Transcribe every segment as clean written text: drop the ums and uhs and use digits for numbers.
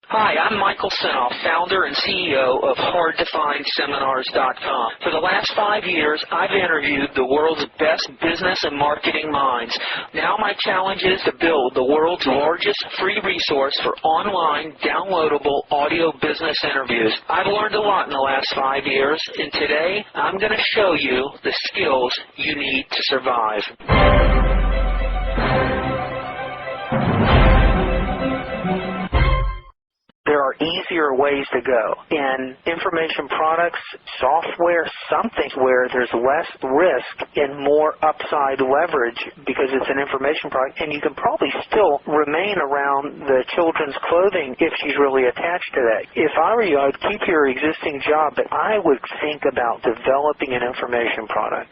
Hi, I'm Michael Senoff, founder and CEO of HardToFindSeminars.com. For the last 5 years, I've interviewed the world's best business and marketing minds. Now my challenge is to build the world's largest free resource for online, downloadable audio business interviews. I've learned a lot in the last 5 years, and today I'm going to show you the skills you need to survive. There are easier ways to go. In information products, software, something where there's less risk and more upside leverage because it's an information product, and you can probably still remain around the children's clothing if she's really attached to that. If I were you, I'd keep your existing job, but I would think about developing an information product.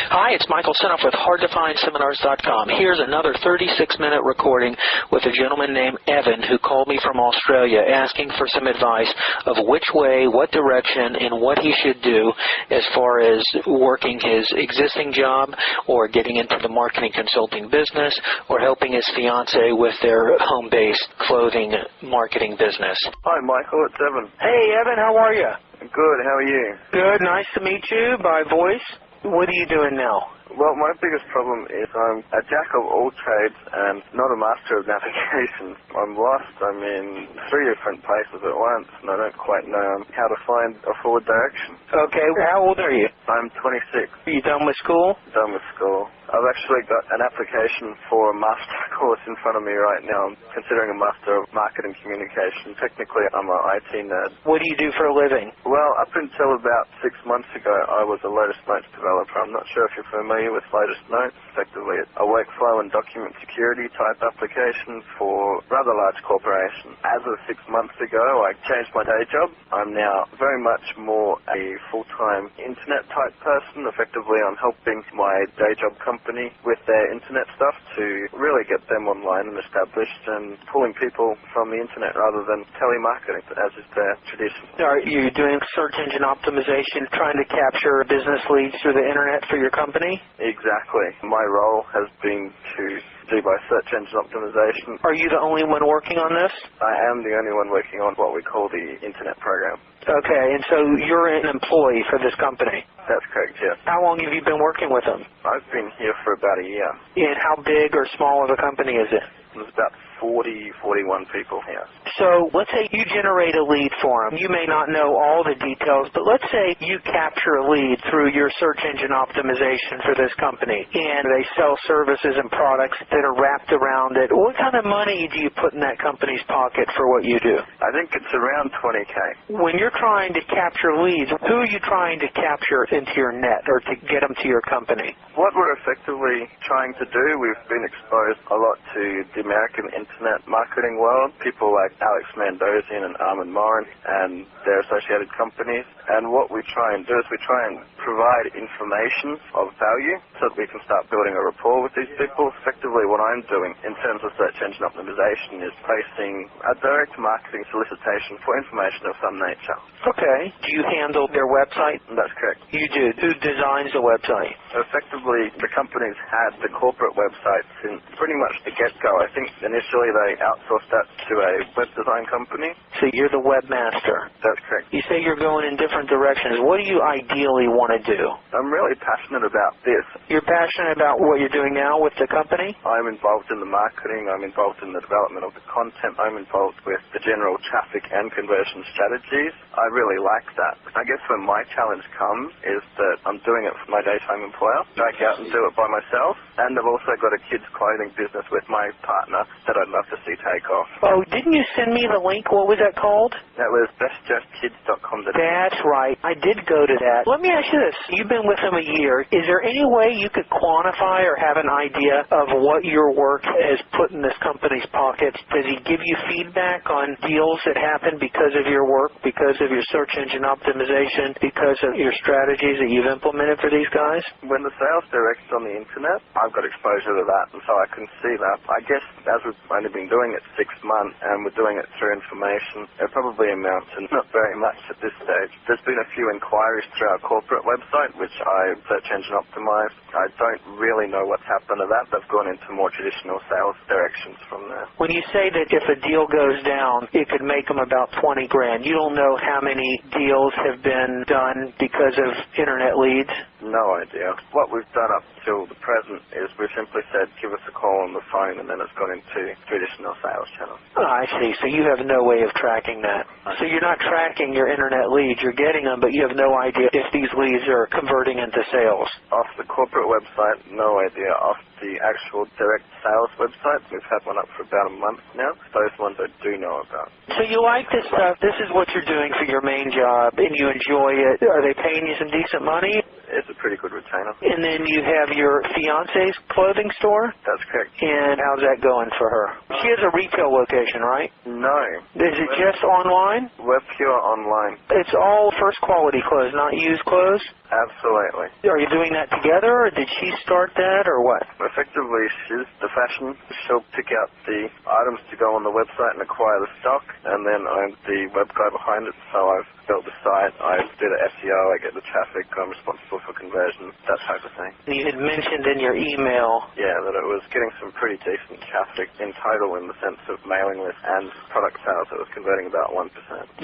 Hi, it's Michael Senoff with HardToFindSeminars.com. Here's another 36-minute recording with a gentleman named Evan who called me from Australia asking for some advice of which way, what direction, and what he should do as far as working his existing job or getting into the marketing consulting business or helping his fiance with their home-based clothing marketing business. Hi, Michael. It's Evan. Hey, Evan. How are you? Good. How are you? Good. Nice to meet you by voice. What are you doing now? Well, my biggest problem is I'm a jack of all trades and not a master of navigation. I'm lost. I'm in 3 different places at once, and I don't quite know how to find a forward direction. Okay. How old are you? I'm 26. Are you done with school? Done with school. I've actually got an application for a master course in front of me right now. I'm considering a Master of Marketing Communication. Technically, I'm an IT nerd. What do you do for a living? Well, up until about 6 months ago, I was a Lotus Notes developer. I'm not sure if you're familiar with Lotus Notes. Effectively, it's a workflow and document security type application for rather large corporations. As of 6 months ago, I changed my day job. I'm now very much more a full-time internet type person. Effectively, I'm helping my day job company with their internet stuff to really get them online and established and pulling people from the internet rather than telemarketing, as is their tradition. Are you doing search engine optimization, trying to capture business leads through the internet for your company? Exactly. My role has been to do by search engine optimization. Are you the only one working on this? I am the only one working on what we call the internet program. Okay, and so you're an employee for this company? That's correct, yes. How long have you been working with them? I've been here for about a year. And how big or small of a company is it? There's about 41 people here. So let's say you generate a lead for them. You may not know all the details, but let's say you capture a lead through your search engine optimization for this company, and they sell services and products that are wrapped around it. What kind of money do you put in that company's pocket for what you do? I think it's around $20K. When you're trying to capture leads, who are you trying to capture into your net or to get them to your company? What we're effectively trying to do, we've been exposed a lot to the American internet marketing world, people like Alex Mandossian and Armin Morin and their associated companies. And what we try and do is we try and provide information of value so that we can start building a rapport with these people. Effectively, what I'm doing in terms of search engine optimization is placing a direct marketing solicitation for information of some nature. Okay. Do you handle their website? That's correct. You do. Who designs the website? Effectively, the company's had the corporate website since pretty much the get-go. I think initially they outsourced that to a web design company. So you're the webmaster. That's correct. You say you're going in different directions. What do you ideally want to do? I'm really passionate about this. You're passionate about what you're doing now with the company? I'm involved in the marketing. I'm involved in the development of the content. I'm involved with the general traffic and conversion strategies. I really like that. I guess where my challenge comes is that I'm doing it for my daytime employer. I go out and do it by myself. And I've also got a kids' clothing business with my partner that I'd love to see take off. Oh, didn't you send me the link? What was that called? That was bestjustkids.com. That's right. I did go to that. Let me ask you this. You've been with them a year. Is there any way you could quantify or have an idea of what your work has put in this company's pockets? Does he give you feedback on deals that happen because of your work, because of your search engine optimization, because of your strategies that you've implemented for these guys? When the sales direct's on the internet, I've got exposure to that, and so I can see that. I guess as we've only been doing it 6 months, and we're doing it through information information. It probably amounts to not very much at this stage. There's been a few inquiries through our corporate website, which I search engine optimized. I don't really know what's happened to that. They've gone into more traditional sales directions from there. When you say that if a deal goes down, it could make them about 20 grand, you don't know how many deals have been done because of internet leads? No idea. What we've done up till the present is we've simply said, give us a call on the phone, and then it's gone into traditional sales channels. Oh, I see. So you have no way of tracking that. So you're not tracking your internet leads. You're getting them, but you have no idea if these leads are converting into sales. Off the corporate website, no idea. Off the actual direct sales website, we've had one up for about a month now. Those ones I do know about. So you like this stuff. This is what you're doing for your main job, and you enjoy it. Are they paying you some decent money? It's a pretty good retainer. And then you have your fiance's clothing store? That's correct. And how's that going for her? She has a retail location, right? No. Is it just online? We're pure online. It's all first quality clothes, not used clothes? Absolutely. Are you doing that together, or did she start that, or what? Effectively, she's the fashion. She'll pick out the items to go on the website and acquire the stock, and then I'm the web guy behind it, so I've built the site, I do the SEO, I get the traffic, I'm responsible for conversion, that type of thing. You had mentioned in your email... Yeah, that it was getting some pretty decent traffic in total in the sense of mailing list and product sales. It was converting about 1%.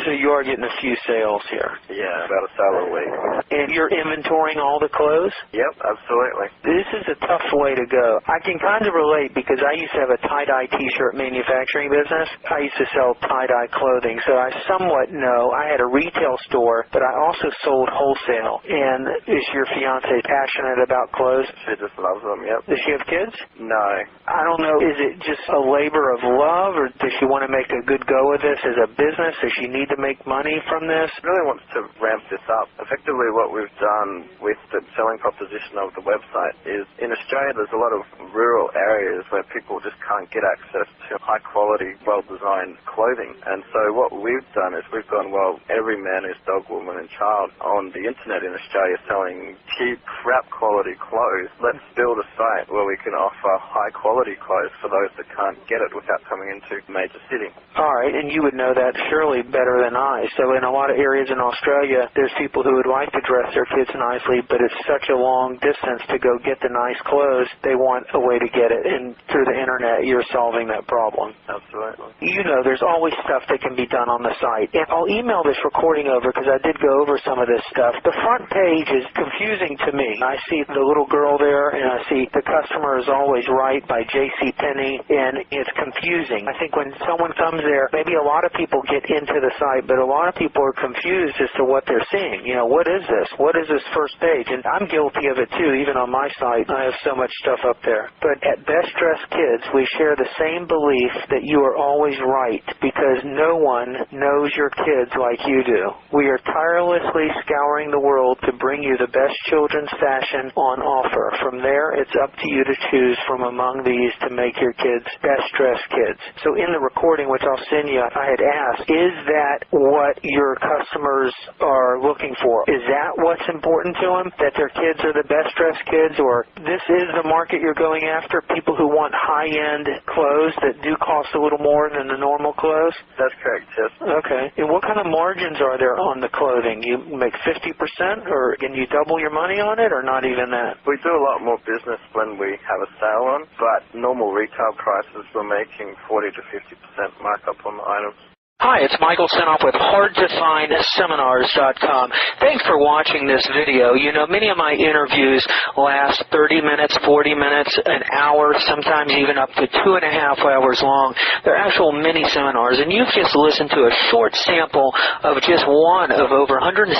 So you are getting a few sales here? Yeah, about a sale a week. And you're inventorying all the clothes? Yep, absolutely. This is a tough way to go. I can kind of relate because I used to have a tie-dye t-shirt manufacturing business. I used to sell tie-dye clothing, so I somewhat know. I had a retail store, but I also sold wholesale. And is your fiance passionate about clothes? She just loves them, yep. Does she have kids? No. I don't know. Is it just a labor of love, or does she want to make a good go of this as a business? Does she need to make money from this? She really wants to ramp this up. Effectively, what we've done with the selling proposition of the website is, in Australia, there's a lot of rural areas where people just can't get access to high-quality, well-designed clothing. And so what we've done is we've gone, well, every man is dog, woman, and child on the internet in Australia selling cheap, crap-quality clothes. Let's build a site where we can offer high-quality clothes for those that can't get it without coming into a major city. All right, and you would know that surely better than I. So in a lot of areas in Australia, there's people who would like to dress their kids nicely, but it's such a long distance to go get the nice clothes, they want a way to get it. And through the internet, you're solving that problem. Absolutely. You know, there's always stuff that can be done on the site. And I'll email this recording over because I did go over some of this stuff. The front page is confusing to me. I see the little girl there, and I see the customer is always right by J.C. Penney, and it's confusing. I think when someone comes there, maybe a lot of people get into the site, but a lot of people are confused as to what they're seeing. You know, what is this? What is this first page? And I'm guilty of it too. Even on my site, I have so much stuff up there. But at Best Dressed Kids, we share the same belief that you are always right because no one knows your kids like you do. We are tirelessly scouring the world to bring you the best children's fashion on offer. From there, it's up to you to choose from among these to make your kids Best Dressed Kids. So in the recording, which I'll send you, I had asked, is that what your customers are looking for? Is that what's important to them, that their kids are the best dressed kids, or this is the market you're going after, people who want high-end clothes that do cost a little more than the normal clothes? That's correct, yes. Okay. And what kind of margins are there on the clothing? You make 50%, or can you double your money on it, or not even that? We do a lot more business when we have a sale on, but normal retail prices, we're making 40 to 50% markup on the items. Hi, it's Michael Senoff with HardToFindSeminars.com. Thanks for watching this video. You know, many of my interviews last 30 minutes, 40 minutes, an hour, sometimes even up to 2.5 hours long. They're actual mini seminars, and you've just listened to a short sample of just one of over 117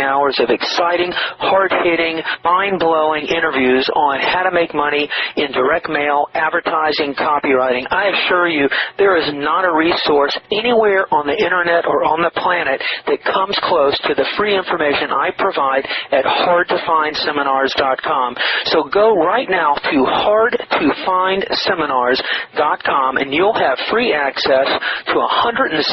hours of exciting, hard-hitting, mind-blowing interviews on how to make money in direct mail, advertising, copywriting. I assure you, there is not a resource anywhere on the internet or on the planet that comes close to the free information I provide at HardToFindSeminars.com. So go right now to HardToFindSeminars.com and you'll have free access to 117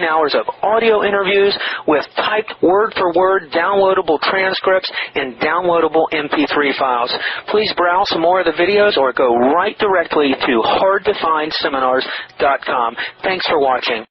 hours of audio interviews with typed word-for-word downloadable transcripts and downloadable MP3 files. Please browse some more of the videos or go right directly to HardToFindSeminars.com. Thanks for watching.